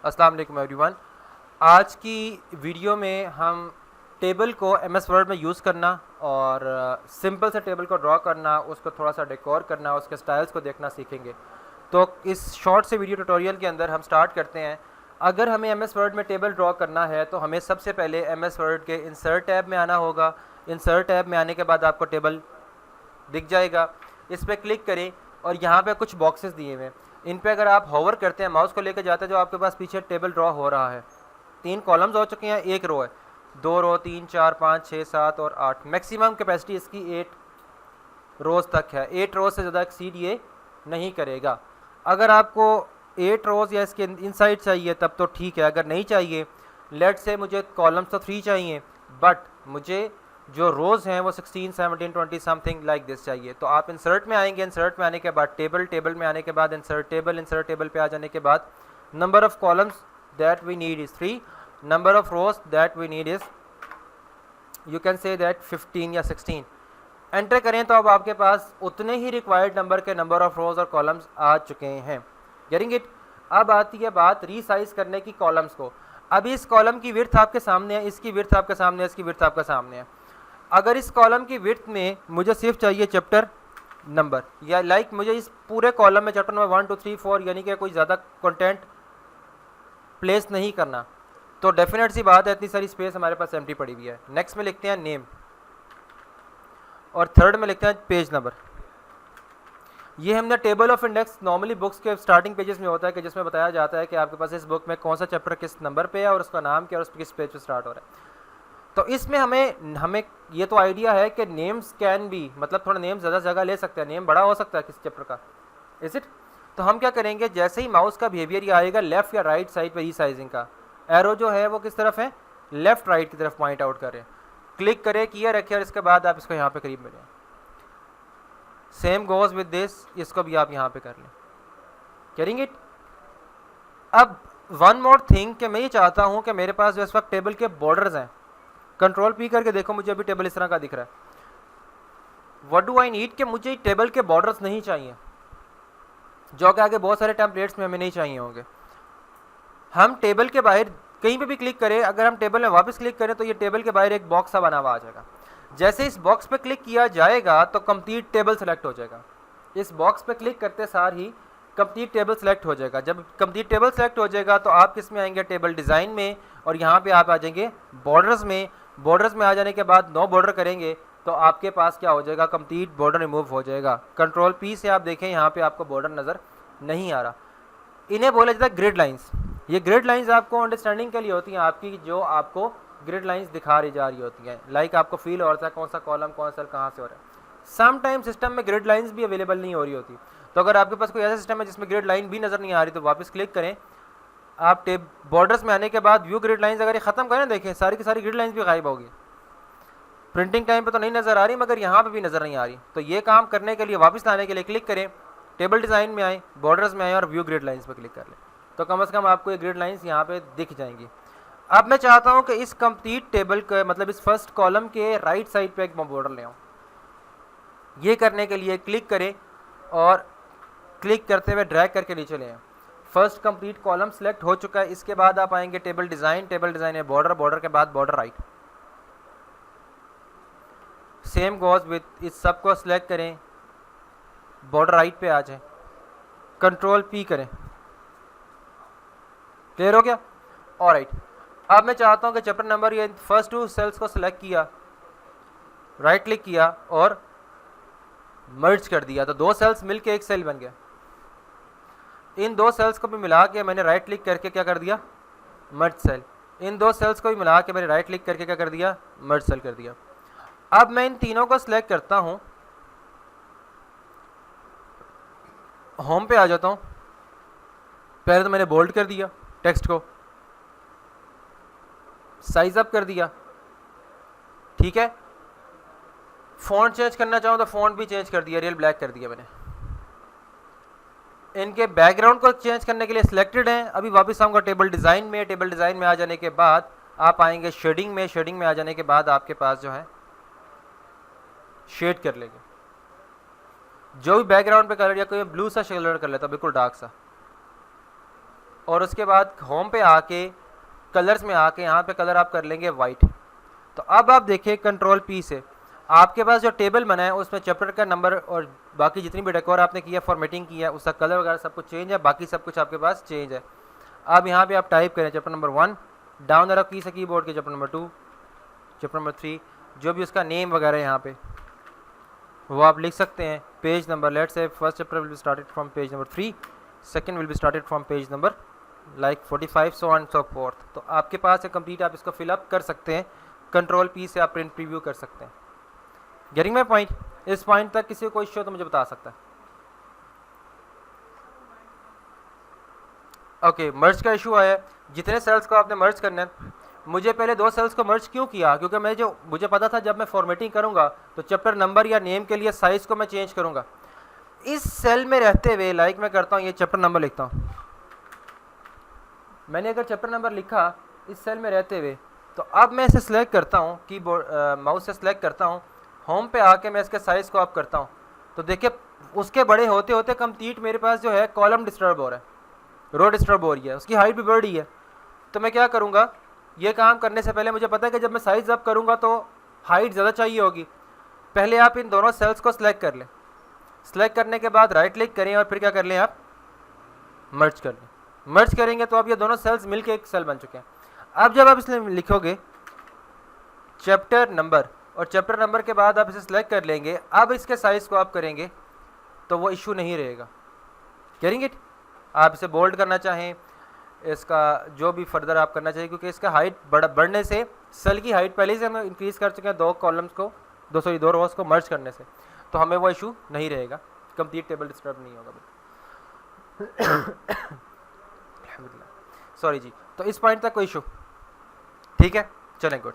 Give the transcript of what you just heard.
अस्सलाम वालेकुम एवरीवन। आज की वीडियो में हम टेबल को एमएस वर्ड में यूज़ करना और सिंपल से टेबल को ड्रॉ करना, उसको थोड़ा सा डेकोर करना, उसके स्टाइल्स को देखना सीखेंगे। तो इस शॉर्ट से वीडियो ट्यूटोरियल के अंदर हम स्टार्ट करते हैं। अगर हमें एमएस वर्ड में टेबल ड्रॉ करना है तो हमें सबसे पहले एमएस वर्ड के इंसर्ट टैब में आना होगा। इंसर्ट टैब में आने के बाद आपको टेबल दिख जाएगा, इस पर क्लिक करें और यहाँ पे कुछ बॉक्सेस दिए हुए हैं। इन पे अगर आप होवर करते हैं, माउस को लेकर जाते हैं, जो आपके पास पीछे टेबल ड्रॉ हो रहा है। 3 कॉलम्स हो चुके हैं, 1 रो है, 2 रो, 3, 4, 5, 6, 7 और 8। मैक्सिमम कैपेसिटी इसकी 8 रोज़ तक है। 8 रोज़ से ज़्यादा एक्सीड ये नहीं करेगा। अगर आपको 8 रोज़ या इसके इनसाइड चाहिए तब तो ठीक है, अगर नहीं चाहिए, लेट से मुझे कॉलम्स तो 3 चाहिए बट मुझे जो रोज़ हैं वो 16, 17, 20 समथिंग लाइक दिस चाहिए। तो आप इंसर्ट में आएंगे, इंसर्ट में आने के बाद टेबल, टेबल में आने के बाद इंसर्ट टेबल पे आ जाने के बाद number of columns that we need is 3, number of rows that we need is you can say that 15 या 16। एंटर करें तो अब आपके पास उतने ही रिक्वायर्ड नंबर के नंबर ऑफ़ रोज़ और कॉलम्स आ चुके हैं। Getting it. अब आती है बात रीसाइज करने की कॉलम्स को। अब इस कॉलम की विड्थ आपके सामने है, इसकी विड्थ आपके सामने है, इसकी विड्थ आपके सामने है। अगर इस कॉलम की विड्थ में मुझे सिर्फ चाहिए चैप्टर नंबर, या लाइक मुझे इस पूरे कॉलम में चैप्टर नंबर 1, 2, 3, 4 यानी कि कोई ज़्यादा कंटेंट प्लेस नहीं करना, तो डेफिनेट सी बात है इतनी सारी स्पेस हमारे पास एम्प्टी पड़ी हुई है। नेक्स्ट में लिखते हैं नेम और थर्ड में लिखते हैं पेज नंबर। ये हमने table of index normally books के स्टार्टिंग पेजेस में होता है कि जिसमें बताया जाता है कि आपके पास इस बुक में कौन सा चैप्टर किस नंबर पे है और उसका नाम क्या और उस पर किस पेज पे स्टार्ट हो रहा है। तो इसमें हमें ये तो आइडिया है कि नेम्स कैन बी, मतलब थोड़ा नेम ज़्यादा जगह ले सकते हैं, नेम बड़ा हो सकता है किसी चैप्टर का, इज इट। तो हम क्या करेंगे, जैसे ही माउस का बिहेवियर ये आएगा लेफ़्ट या राइट साइड पे रीसाइजिंग का एरो जो है वो किस तरफ है, लेफ़्ट राइट की तरफ पॉइंट आउट करें, क्लिक करें, किया रखें और इसके बाद आप इसको यहाँ पे करीब मिलें। सेम गोज विद दिस, इसको भी आप यहाँ पे कर लें। करेंगे इट। अब वन मोर थिंग कि मैं ये चाहता हूँ कि मेरे पास जो इस वक्त टेबल के बॉर्डर्स हैं, कंट्रोल पी करके देखो, मुझे अभी टेबल इस तरह का दिख रहा है। व्हाट डू आई नीड कि मुझे टेबल के बॉर्डर्स नहीं चाहिए, जो कि आगे बहुत सारे टेम्पलेट्स में हमें नहीं चाहिए होंगे। हम टेबल के बाहर कहीं पे भी क्लिक करें, अगर हम टेबल में वापस क्लिक करें तो ये टेबल के बाहर एक बॉक्स सा बना हुआ आ जाएगा। जैसे इस बॉक्स पे क्लिक किया जाएगा तो कंप्लीट टेबल सेलेक्ट हो जाएगा। इस बॉक्स पे क्लिक करते सार ही कंप्लीट टेबल सेलेक्ट हो जाएगा। जब कंप्लीट टेबल सेलेक्ट हो जाएगा तो आप किस में आएंगे, टेबल डिज़ाइन में, और यहाँ पे आप आ जाएंगे बॉर्डर्स में। बॉर्डर्स में आ जाने के बाद नो बॉर्डर करेंगे तो आपके पास क्या हो जाएगा, कंप्लीट बॉर्डर रिमूव हो जाएगा। कंट्रोल पी से आप देखें यहाँ पे आपको बॉर्डर नज़र नहीं आ रहा। इन्हें बोला जाता है ग्रिड लाइंस। ये ग्रिड लाइंस आपको अंडरस्टैंडिंग के लिए होती हैं आपकी, जो आपको ग्रिड लाइंस दिखा रही जा रही होती हैं, लाइक आपको फील हो रहा है कौन सा कॉलम कौन सा कहाँ से हो रहा है। सम टाइम सिस्टम में ग्रिड लाइंस भी अवेलेबल नहीं हो रही होती, तो अगर आपके पास कोई ऐसा सिस्टम है जिसमें ग्रिड लाइन भी नज़र नहीं आ रही तो वापस क्लिक करें। आप बॉर्डर्स में आने के बाद व्यू ग्रिड लाइंस अगर ये ख़त्म करें, देखें सारी की सारी ग्रिड लाइंस भी गायब होगी। प्रिंटिंग टाइम पे तो नहीं नज़र आ रही मगर यहाँ पे भी नज़र नहीं आ रही। तो ये काम करने के लिए वापस लाने के लिए क्लिक करें, टेबल डिज़ाइन में आए, बॉर्डर्स में आए और व्यू ग्रिड लाइंस पर क्लिक कर लें, तो कम से कम आपको ये ग्रिड लाइंस यहाँ पे दिख जाएंगी। अब मैं चाहता हूँ कि इस कंप्लीट टेबल के मतलब इस फर्स्ट कॉलम के राइट साइड पे एक बॉर्डर ले आऊँ। ये करने के लिए क्लिक करें और क्लिक करते हुए ड्रैग करके नीचे ले आएं। फर्स्ट कंप्लीट कॉलम सेलेक्ट हो चुका है। इसके बाद आप आएंगे टेबल डिज़ाइन में बॉर्डर, बॉर्डर के बाद border right. Same goes with इस सब को सिलेक्ट करें, बॉर्डर राइट पे आ जाए, कंट्रोल पी करें। क्लियर हो गया? ऑलराइट। अब मैं चाहता हूं कि चैप्टर नंबर ये फर्स्ट 2 सेल्स को सिलेक्ट किया, राइट क्लिक किया और मर्ज कर दिया, तो 2 सेल्स मिलके एक सेल बन गया। इन 2 सेल्स को भी मिला के मैंने राइट क्लिक करके क्या कर दिया, मर्ज सेल। इन 2 सेल्स को भी मिला के मैंने राइट क्लिक करके क्या कर दिया, मर्ज सेल कर दिया। अब मैं इन तीनों को सिलेक्ट करता हूं, होम पे आ जाता हूं। पहले तो मैंने बोल्ड कर दिया टेक्स्ट को, साइज अप कर दिया, ठीक है। फॉन्ट चेंज करना चाहूँ तो फॉन्ट भी चेंज कर दिया, रियल ब्लैक कर दिया मैंने। इनके बैकग्राउंड को चेंज करने के लिए सिलेक्टेड हैं। अभी वापस आऊँगा टेबल डिज़ाइन में। टेबल डिज़ाइन में आ जाने के बाद आप आएंगे शेडिंग में। शेडिंग में आ जाने के बाद आपके पास जो है शेड कर लेंगे, जो भी बैकग्राउंड पे कलर या कोई ब्लू सा कलर कर लेता, बिल्कुल डार्क सा। और उसके बाद होम पे आके कलर्स में आके यहाँ पे कलर आप कर लेंगे वाइट। तो अब आप देखिए कंट्रोल पी से आपके पास जो टेबल बना है उसमें चैप्टर का नंबर और बाकी जितनी भी डेकोर आपने किया, फॉर्मेटिंग किया, उसका कलर वगैरह सब कुछ चेंज है, बाकी सब कुछ आपके पास चेंज है। अब यहाँ पे आप टाइप करें चैप्टर नंबर 1, डाउन एरो की से कीबोर्ड के चैप्टर नंबर 2, चैप्टर नंबर 3, जो भी उसका नेम वगैरह यहाँ पे वो आप लिख सकते हैं। Page number, let's say first chapter will be started from page number 3, second will be started from page number like 45, so on so fourth. तो आपके पास है कंप्लीट, आप इसको फिलअप कर सकते हैं। कंट्रोल पी से आप प्रिंट प्रीव्यू कर सकते हैं। Getting my point? इस पॉइंट तक किसी को कोई इश्यू तो मुझे बता सकता है। ओके, मर्ज का इशू आया है। जितने सेल्स को आपने मर्ज करना है, मुझे पहले 2 सेल्स को मर्ज क्यों किया? क्योंकि मुझे पता था जब मैं फॉर्मेटिंग करूंगा तो चैप्टर नंबर या नेम के लिए साइज को मैं चेंज करूंगा। इस सेल में रहते हुए लाइक मैं करता हूँ, ये चैप्टर नंबर लिखता हूँ। मैंने अगर चैप्टर नंबर लिखा इस सेल में रहते हुए, तो अब मैं इसे सिलेक्ट करता हूँ, कीबोर्ड माउस से सिलेक्ट करता हूँ, होम पे आके मैं इसके साइज़ को अप करता हूँ। तो देखिए उसके बड़े होते होते कंप्लीट मेरे पास जो है कॉलम डिस्टर्ब हो रहा है, रो डिस्टर्ब हो रही है, उसकी हाइट भी बढ़ रही है। तो मैं क्या करूँगा, ये काम करने से पहले मुझे पता है कि जब मैं साइज़ अप करूँगा तो हाइट ज़्यादा चाहिए होगी। पहले आप इन दोनों सेल्स को सिलेक्ट कर लें। सिलेक्ट करने के बाद राइट क्लिक करें और फिर क्या कर लें, आप मर्ज कर लें। मर्ज करेंगे तो अब ये दोनों सेल्स मिलके एक सेल बन चुके हैं। अब जब आप इसमें लिखोगे चैप्टर नंबर और चैप्टर नंबर के बाद आप इसे सिलेक्ट कर लेंगे, अब इसके साइज़ को आप करेंगे तो वो इशू नहीं रहेगा। Carrying it? आप इसे बोल्ड करना चाहें, इसका जो भी फर्दर आप करना चाहिए, क्योंकि इसका हाइट बढ़ने से सेल की हाइट पहले से हम इंक्रीज़ कर चुके हैं 2 कॉलम्स को, 2 रोज को मर्ज करने से, तो हमें वो इशू नहीं रहेगा, कंप्लीट टेबल डिस्टर्ब नहीं होगा। सॉरी जी। तो इस पॉइंट तक कोई इशू? ठीक है, चलें, गुड।